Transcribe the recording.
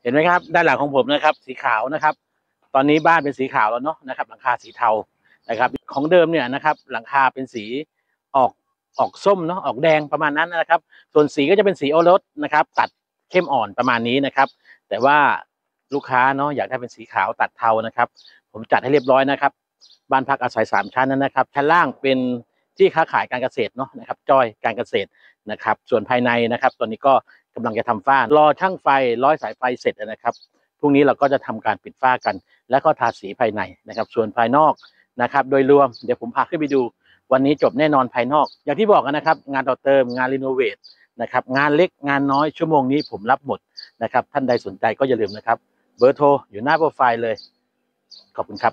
ห็นไหมครับด้านหลังของผมนะครับสีขาวนะครับตอนนี้บ้านเป็นสีขาวแล้วเนาะนะครับหลังคาสีเทานะครับของเดิมเนี่ยนะครับหลังคาเป็นสีออกออกส้มเนาะออกแดงประมาณนั้นนะครับส่วนสีก็จะเป็นสีโอรสนะครับตัดเข้มอ่อนประมาณนี้นะครับแต่ว่าลูกค้าเนาะอยากได้เป็นสีขาวตัดเทานะครับผมจัดให้เรียบร้อยนะครับบ้านพักอาศัย3 ชั้นนั้นนะครับชั้นล่างเป็นที่ค้าขายการเกษตรเนาะนะครับจอยการเกษตรนะครับส่วนภายในนะครับตอนนี้ก็กำลังจะทำฝ้ารอช่างไฟร้อยสายไฟเสร็จนะครับพรุ่งนี้เราก็จะทำการปิดฝ้ากันแล้วก็ทาสีภายในนะครับส่วนภายนอกนะครับโดยรวมเดี๋ยวผมพาขึ้นไปดูวันนี้จบแน่นอนภายนอกอย่างที่บอกกันนะครับงานต่อเติมงานรีโนเวทนะครับงานเล็กงานน้อยชั่วโมงนี้ผมรับหมดนะครับท่านใดสนใจก็อย่าลืมนะครับเบอร์โทรอยู่หน้าโปรไฟล์เลยขอบคุณครับ